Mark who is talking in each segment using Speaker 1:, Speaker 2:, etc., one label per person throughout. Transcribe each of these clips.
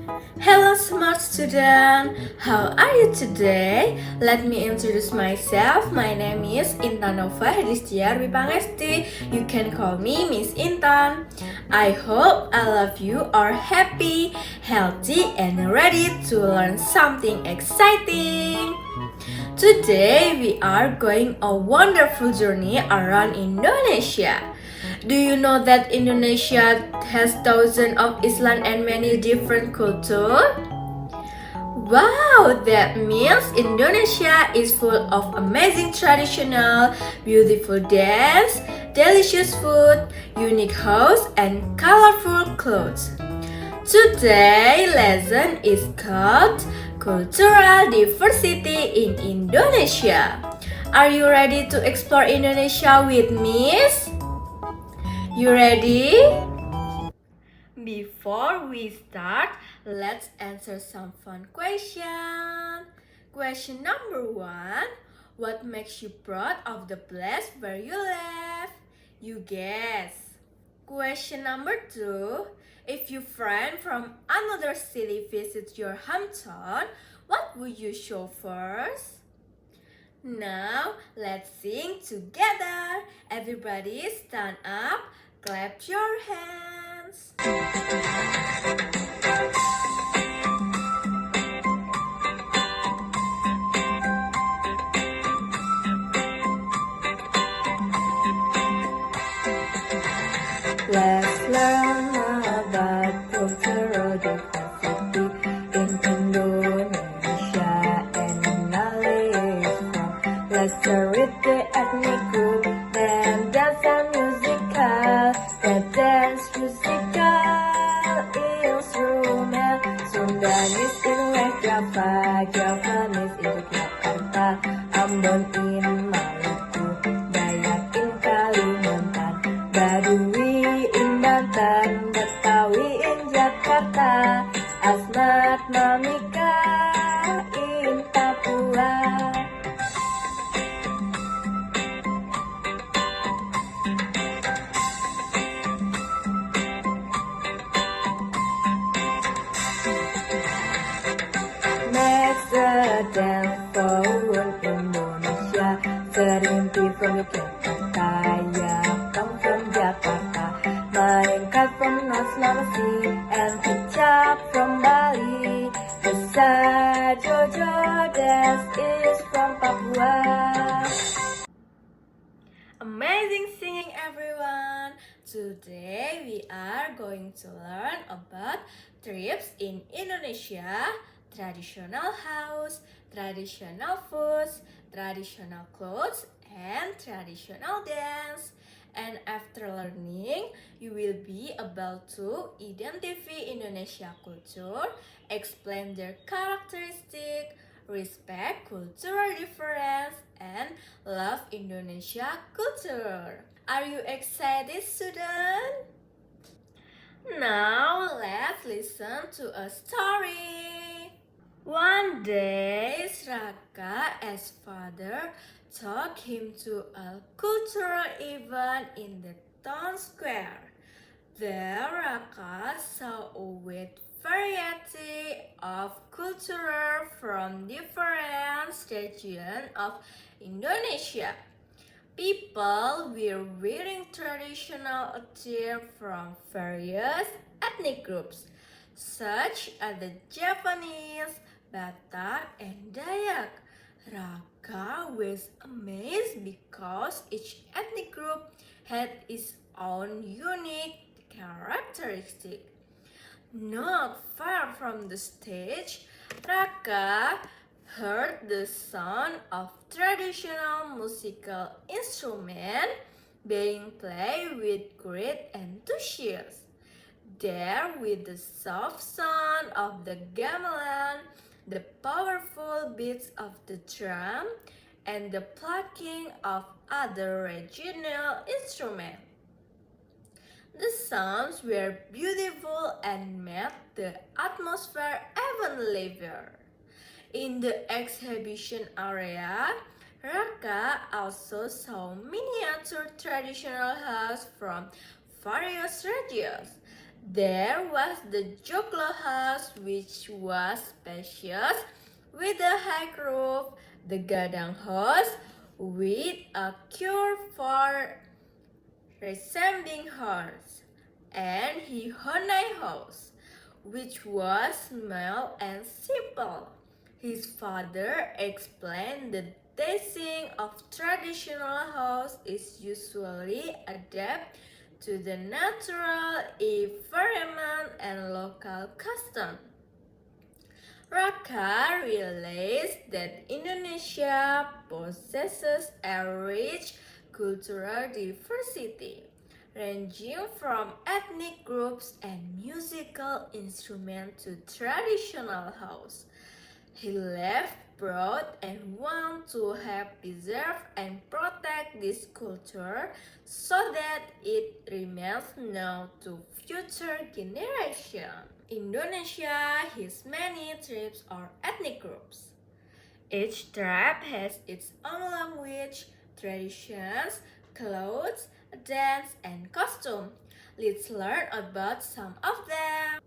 Speaker 1: Hello, smart student. How are you today? Let me introduce myself. My name is Intan Nova Hadistiar Wipangesti. You can call me Miss Intan. I hope all of you are happy, healthy, and ready to learn something exciting. Today we are going a wonderful journey around Indonesia. Do you know that Indonesia has thousands of Islam and many different cultures? Wow, that means Indonesia is full of amazing traditional, beautiful dance, delicious food, unique house, and colorful clothes. Today's lesson is called Cultural Diversity in Indonesia. Are you ready to explore Indonesia with me? You ready? Before we start, let's answer some fun questions. Question number 1. What makes you proud of the place where you live? You guess. Question number 2. If your friend from another city visits your hometown, what would you show first? Now, let's sing together. Everybody stand up, clap your hands. Let's learn about cultural diversity in Indonesia and knowledge from. Let's start with the ethnic group, then dance and musical, then dance musical instrument. Sundanese in West Java, Javanese in Yogyakarta, Ambon in Maluku, Dayak in Kalimantan, Baduy in Banten, Betawi in Jakarta, Asmat Mamika in Papua. Next, dance forward Indonesia, Serinti from Yogyakarta, Yapang from Jakarta, Mainkat from North Sulawesi, and Kecap from Bali. Desa Jojo dance is from Papua. Amazing singing, everyone! Today we are going to learn about trips in Indonesia, traditional house, traditional foods, traditional clothes, and traditional dance. And after learning, you will be able to identify Indonesia culture, explain their characteristic, respect cultural difference, and love Indonesia culture. Are you excited, student? Now let's listen to a story. One day, Raka's father took him to a cultural event in the town square. There, Raka saw a wide variety of culture from different regions of Indonesia. People were wearing traditional attire from various ethnic groups, such as the Japanese, Batak, and Dayak. Raka was amazed because each ethnic group had its own unique characteristic. Not far from the stage, Raka heard the sound of traditional musical instrument being played with great enthusiasm. There, with the soft sound of the gamelan, the powerful beats of the drum, and the plucking of other regional instruments. The sounds were beautiful and made the atmosphere even livelier. In the exhibition area, Raka also saw miniature traditional houses from various regions. There was the Joglo house, which was spacious with a high roof, the Gadang house with a curve for resembling horse, and the Honai house, which was small and simple. His father explained the design of traditional house is usually adapted to the natural environment and local custom. Raka realized that Indonesia possesses a rich cultural diversity, ranging from ethnic groups and musical instruments to traditional house. He left proud and want to help preserve and protect this culture so that it remains known to future generations. Indonesia has many tribes or ethnic groups. Each tribe has its own language, traditions, clothes, dance, and costume. Let's learn about some of them.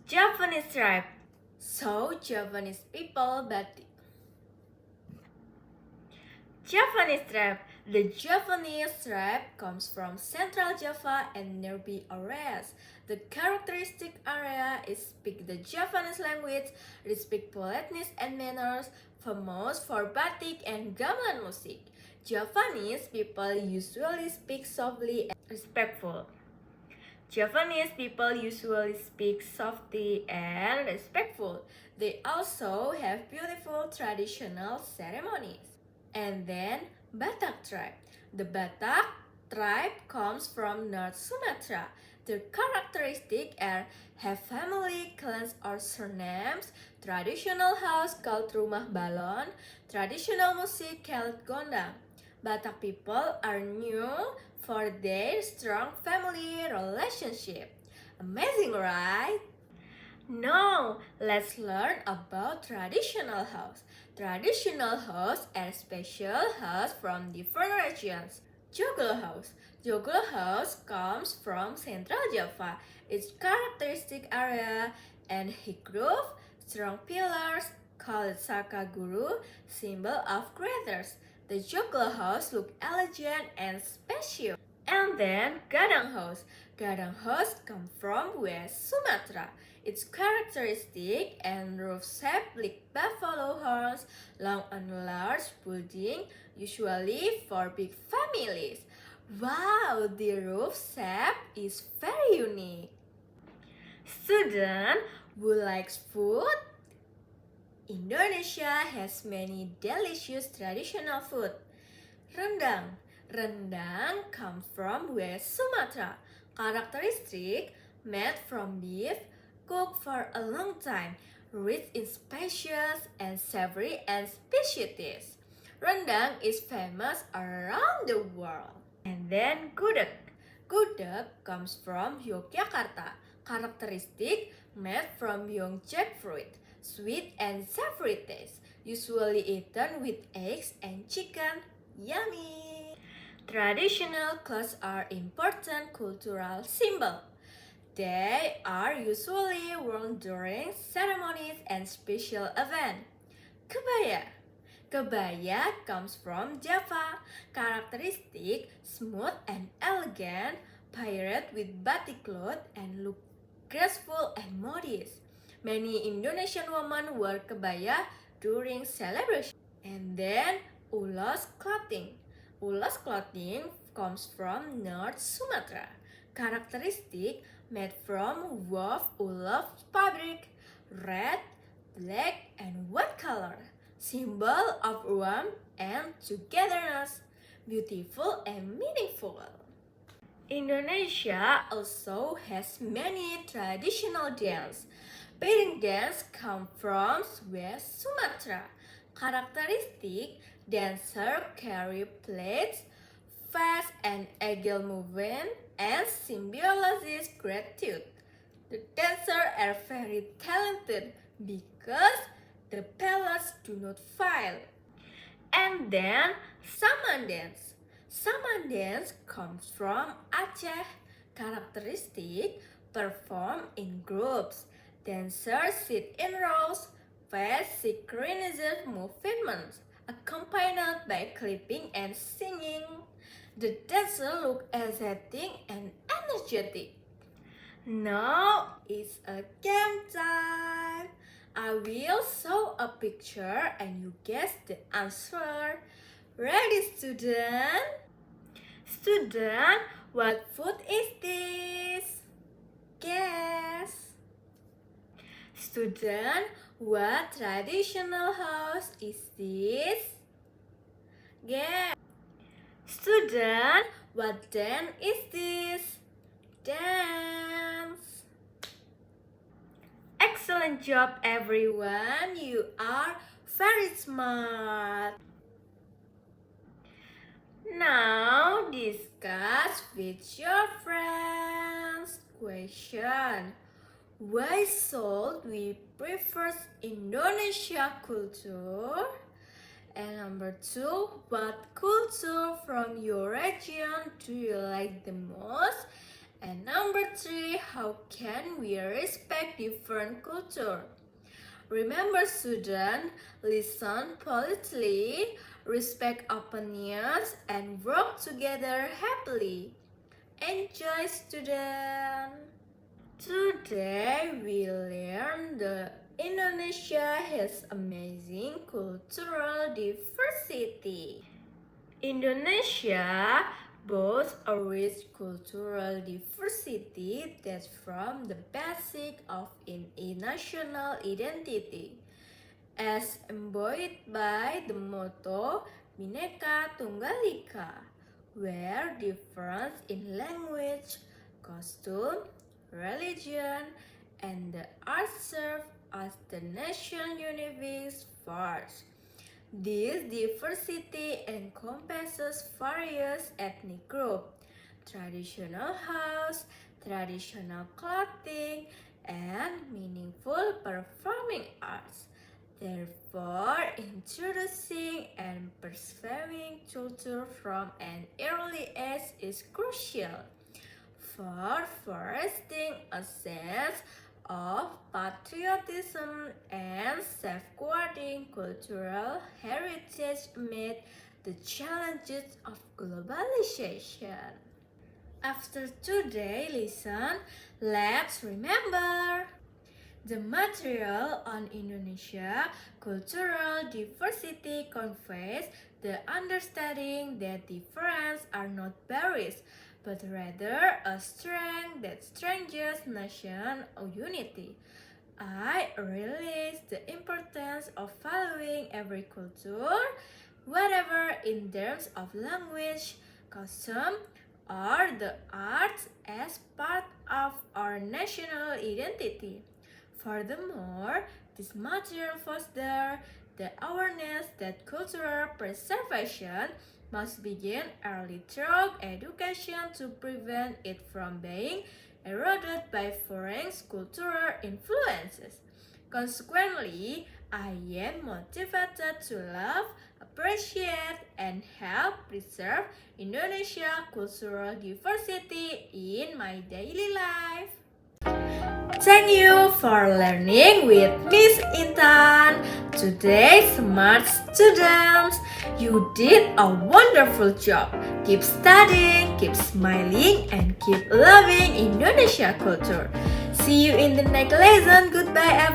Speaker 1: Javanese tribe. So Javanese people batik. Javanese tribe. The Javanese tribe comes from Central Java and nearby areas. The characteristic area is speak the Javanese language, respect politeness and manners, famous for batik and gamelan music. Javanese people usually speak softly and respectful. Javanese people usually speak softly and respectful. They also have beautiful traditional ceremonies. And then Batak tribe. The Batak tribe comes from North Sumatra. Their characteristics are have family, clans or surnames, traditional house called Rumah Balon, traditional music called Gondang. Batak people are known for their strong family relationship. Amazing, right? Now, let's learn about traditional house. Traditional house are special house from different regions. Joglo house. Joglo house comes from Central Java. Its characteristic area and high roof, strong pillars, called Saka Guru, symbol of greatness. The Joglo house look elegant and spacious. And then Gadang house. Gadang house come from West Sumatra. Its characteristic and roof shape like buffalo horns, long and large building, usually for big families. Wow, the roof shape is very unique. Student who likes food? Indonesia has many delicious traditional food. Rendang. Rendang comes from West Sumatra. Characteristic made from beef, cooked for a long time, rich in spices and savory and specialties. Rendang is famous around the world. And then gudeg. Gudeg comes from Yogyakarta. Characteristic made from young jackfruit, sweet and savory taste, usually eaten with eggs and chicken. Yummy! Traditional clothes are important cultural symbol. They are usually worn during ceremonies and special events. Kebaya. Kebaya comes from Java. Characteristic, smooth and elegant, paired with batik cloth and look graceful and modest. Many Indonesian women wear kebaya during celebration. And then Ulos clothing. Ulos clothing comes from North Sumatra. Characteristic made from wove ulos fabric, red, black, and white color. Symbol of warmth and togetherness. Beautiful and meaningful. Indonesia also has many traditional dance. Piring dance comes from West Sumatra. Characteristic dancer carry plates, fast and agile movement, and symbolizes gratitude. The dancers are very talented because the pillars do not fail. And then Saman dance. Saman dance comes from Aceh. Characteristic perform in groups. Dancers sit in rows, face synchronized movements, accompanied by clapping and singing. The dancer look exciting and energetic. Now it's a game time. I will show a picture and you guess the answer. Ready, student? Student, what food is this? Guess. Student, what traditional house is this? Guess. Student, what dance is this? Dance. Excellent job, everyone. You are very smart. Now discuss with your friends. Question: why should we prefer Indonesia culture? And number 2, what culture from your region do you like the most? And number 3, how can we respect different culture? Remember, students, listen politely, respect opinions, and work together happily. Enjoy, students! Today we learn that Indonesia has amazing cultural diversity. Indonesia boasts a rich cultural diversity that forms the basic of a national identity. As embodied by the motto Bhinneka Tunggal Ika, where difference in language, costume, religion, and the art serve as the nation unifying force. This diversity encompasses various ethnic groups, traditional house, traditional clothing, and meaningful performing arts. Therefore, introducing and preserving culture from an early age is crucial for fostering a sense of patriotism and safeguarding cultural heritage amid the challenges of globalization. After today's lesson, let's remember the material on Indonesia cultural diversity conveys the understanding that differences are not barriers, but rather a strength that strengthens nation unity. I realize the importance of valuing every culture, whatever in terms of language, custom, or the arts as part of our national identity. Furthermore, this material fosters the awareness that cultural preservation must begin early through education to prevent it from being eroded by foreign cultural influences. Consequently, I am motivated to love, appreciate, and help preserve Indonesia cultural diversity in my daily life. Thank you for learning with Miss Intan. Today, smart students, you did a wonderful job. Keep studying, keep smiling, and keep loving Indonesia culture. See you in the next lesson. Goodbye, everyone.